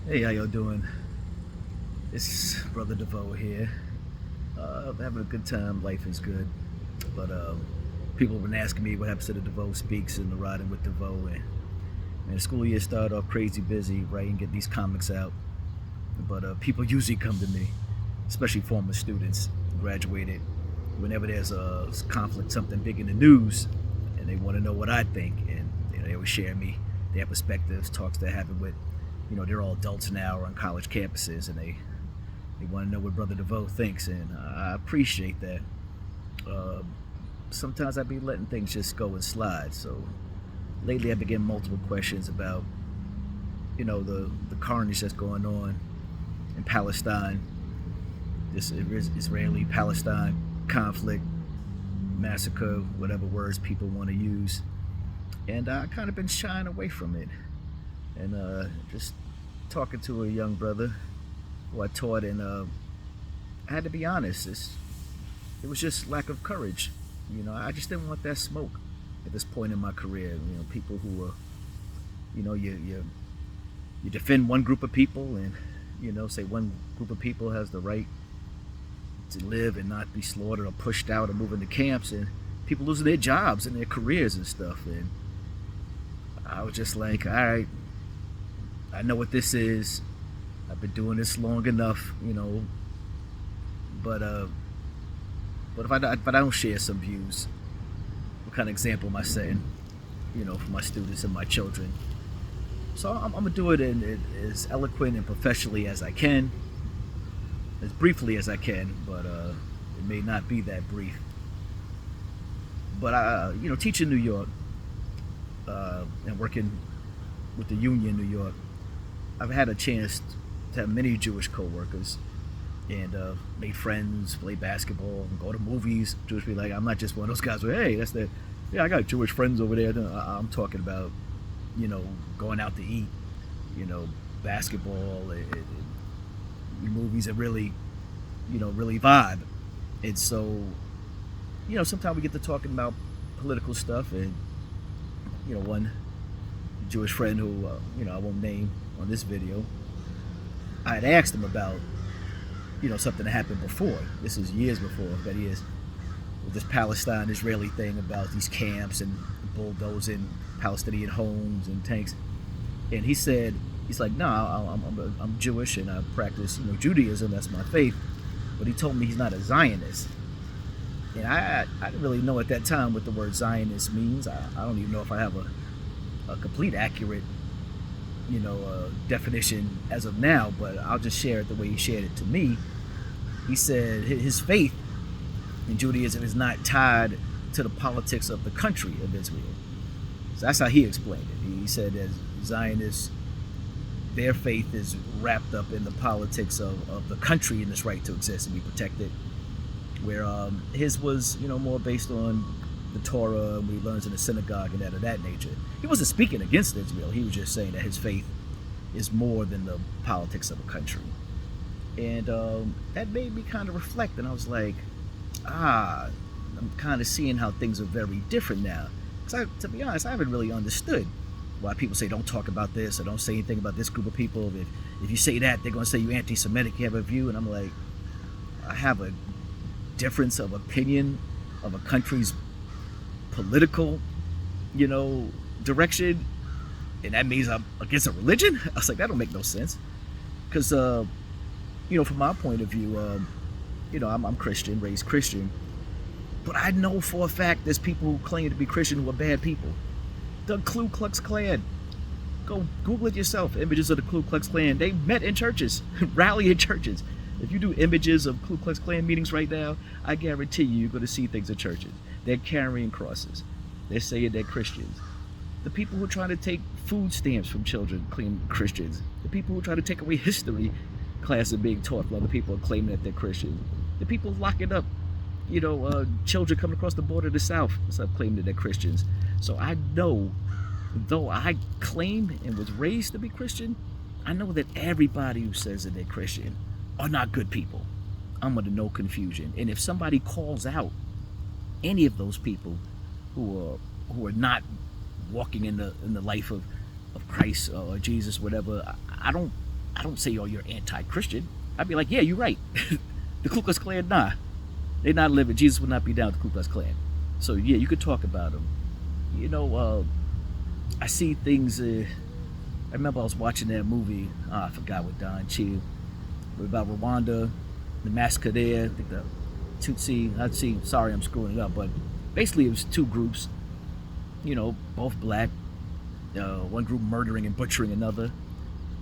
Hey, how y'all doing? It's Brother DeVeaux here. Having a good time. Life is good. But people have been asking me what happens to the DeVeaux Speaks and the Riding with DeVeaux. And the school year started off crazy busy, writing, get these comics out. But people usually come to me, especially former students, graduated, whenever there's a conflict, something big in the news, and they want to know what I think. And they always share me their perspectives, talks they're having with, they're all adults now or on college campuses, and they want to know what Brother DeVeaux thinks, and I appreciate that. Uh, Sometimes I be letting things just go and slide. So lately I've been getting multiple questions about, the carnage that's going on in Palestine, this Israeli-Palestine conflict, massacre, whatever words people want to use. And I kind of been shying away from it. And just talking to a young brother who I taught, and I had to be honest, it was just lack of courage. I just didn't want that smoke at this point in my career. People who are, you defend one group of people, and say one group of people has the right to live and not be slaughtered or pushed out or moved into camps, and people losing their jobs and their careers and stuff. And I was just like, all right, I know what this is. I've been doing this long enough, but if I don't share some views, what kind of example am I setting, for my students and my children? So I'm gonna do it in as eloquent and professionally as I can, as briefly as I can, but it may not be that brief. But teaching New York and working with the union in New York, I've had a chance to have many Jewish co-workers, and made friends, play basketball, and go to movies. Jewish people, like, I'm not just one of those guys where, hey, I got Jewish friends over there. No, I'm talking about, going out to eat, basketball, and movies that really, really vibe. And so, sometimes we get to talking about political stuff, and, one Jewish friend who, I won't name on this video, I had asked him about, something that happened before. This is years before, that is, with this Palestine-Israeli thing about these camps and bulldozing Palestinian homes and tanks. And he said, he's like, no, I'm Jewish and I practice, Judaism. That's my faith. But he told me he's not a Zionist. And I didn't really know at that time what the word Zionist means. I don't even know if I have a complete accurate definition as of now, but I'll just share it the way he shared it to me. He said his faith in Judaism is not tied to the politics of the country of Israel. So that's how he explained it. He said that Zionists, their faith is wrapped up in the politics of the country and its right to exist and be protected, where his was, more based on the Torah and what he learns in the synagogue and that of that nature. He wasn't speaking against Israel. He was just saying that his faith is more than the politics of a country. And that made me kind of reflect, and I was like, I'm kind of seeing how things are very different now. Because to be honest, I haven't really understood why people say don't talk about this or don't say anything about this group of people. If you say that, they're going to say you're anti-Semitic, you have a view. And I'm like, I have a difference of opinion of a country's political, direction, and that means I'm against a religion? I was like, that don't make no sense. Because, from my point of view, I'm Christian, raised Christian, but I know for a fact there's people who claim to be Christian who are bad people. The Ku Klux Klan. Go Google it yourself. Images of the Ku Klux Klan. They met in churches, rally in churches. If you do images of Ku Klux Klan meetings right now, I guarantee you're going to see things in churches. They're carrying crosses. They're saying they're Christians. The people who are trying to take food stamps from children claim Christians. The people who try to take away history classes being taught while the people are claiming that they're Christians. The people locking up, children coming across the border to the South instead of claiming that they're Christians. So I know, though I claim and was raised to be Christian, I know that everybody who says that they're Christian are not good people. I'm under no confusion. And if somebody calls out any of those people who are not walking in the life of Christ or Jesus, whatever, I I don't say, oh, you're anti-Christian. I'd be like, yeah, you're right. The Ku Klux Klan, nah. They're not living. Jesus would not be down with the Ku Klux Klan. So, yeah, you could talk about them. I see things. I remember I was watching that movie. I forgot what Don Cheadle. About Rwanda, the massacre there. I think the Tutsi. Sorry, I'm screwing it up, but basically it was two groups. Both black. One group murdering and butchering another.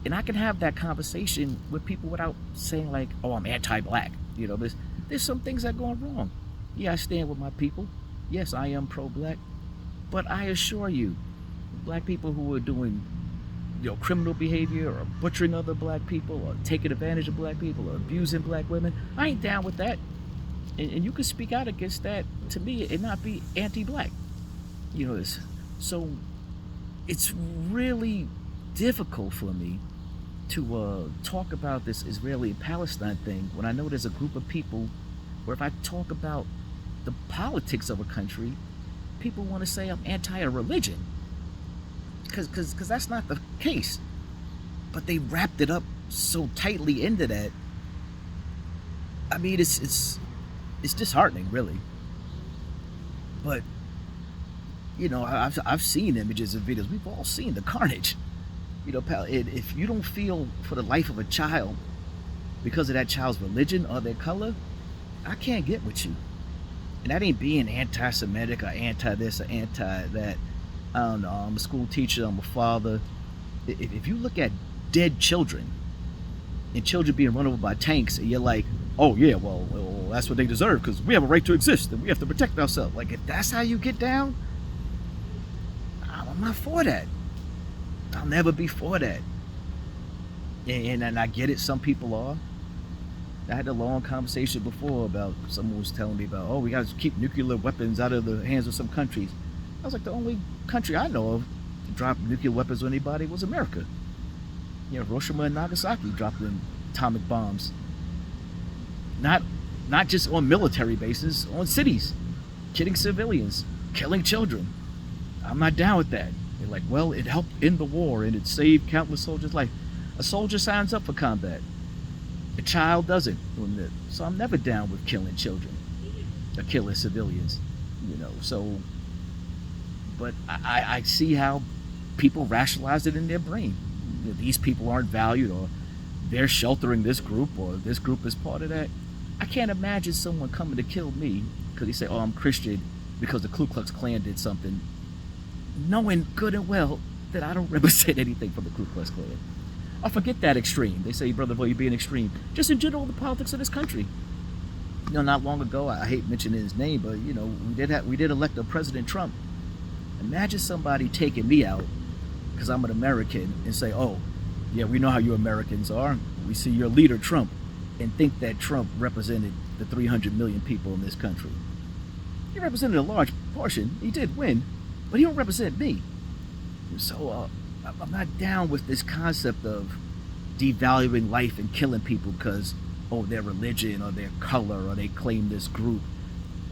And I can have that conversation with people without saying like, "Oh, I'm anti-black." There's some things that are going wrong. Yeah, I stand with my people. Yes, I am pro-black. But I assure you, black people who are doing criminal behavior or butchering other black people or taking advantage of black people or abusing black women, I ain't down with that. And you can speak out against that to me and not be anti-black. So it's really difficult for me to talk about this Israeli-Palestine thing when I know there's a group of people where if I talk about the politics of a country, people want to say I'm anti-religion. Because that's not the case. But they wrapped it up so tightly into that. I mean, it's disheartening, really. But, I've seen images and videos. We've all seen the carnage. If you don't feel for the life of a child because of that child's religion or their color, I can't get with you. And that ain't being anti-Semitic or anti-this or anti-that. I don't know. I'm a school teacher. I'm a father. If you look at dead children and children being run over by tanks, and you're like, oh yeah, well that's what they deserve because we have a right to exist and we have to protect ourselves. Like, if that's how you get down, I'm not for that. I'll never be for that. And I get it. Some people are. I had a long conversation before about someone was telling me about, we got to keep nuclear weapons out of the hands of some countries. I was like, the only country I know of to drop nuclear weapons on anybody was America. Hiroshima and Nagasaki dropped in atomic bombs. Not just on military bases, on cities, killing civilians, killing children. I'm not down with that. They're like, well, it helped end the war and it saved countless soldiers' life. A soldier signs up for combat. A child doesn't. So I'm never down with killing children or killing civilians. So. But I see how people rationalize it in their brain. These people aren't valued, or they're sheltering this group, or this group is part of that. I can't imagine someone coming to kill me because they say, I'm Christian because the Ku Klux Klan did something, knowing good and well that I don't represent anything from the Ku Klux Klan. I forget that extreme. They say, brother, you're being extreme. Just in general, the politics of this country. Not long ago, I hate mentioning his name, but we did elect a President Trump. Imagine somebody taking me out because I'm an American and say, oh, yeah, we know how you Americans are. We see your leader, Trump, and think that Trump represented the 300 million people in this country. He represented a large portion. He did win, but he don't represent me. So I'm not down with this concept of devaluing life and killing people because, their religion or their color or they claim this group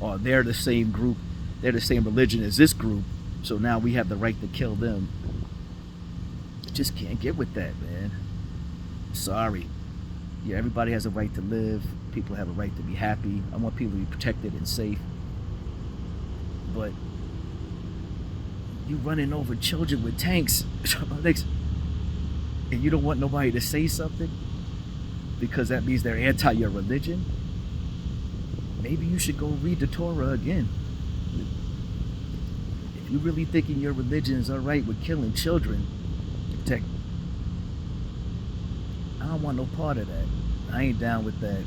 or they're the same group, they're the same religion as this group. So now we have the right to kill them. I just can't get with that, man. Sorry. Yeah, everybody has a right to live. People have a right to be happy. I want people to be protected and safe. But you running over children with tanks, and you don't want nobody to say something because that means they're anti your religion? Maybe you should go read the Torah again. If you really thinking your religion is alright with killing children, I don't want no part of that. I ain't down with that.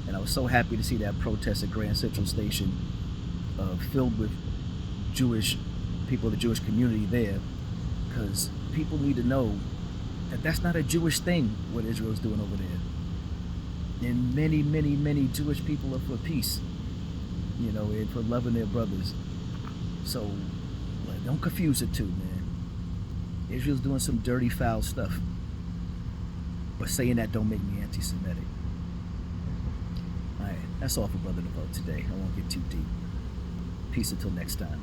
And I was so happy to see that protest at Grand Central Station filled with Jewish people, the Jewish community there, because people need to know that that's not a Jewish thing what Israel's doing over there. And many, many, many Jewish people are for peace, and for loving their brothers. So don't confuse the two, man. Israel's doing some dirty, foul stuff, but saying that don't make me anti-Semitic. All right, that's all for Brother DeVeaux today. I won't get too deep. Peace until next time.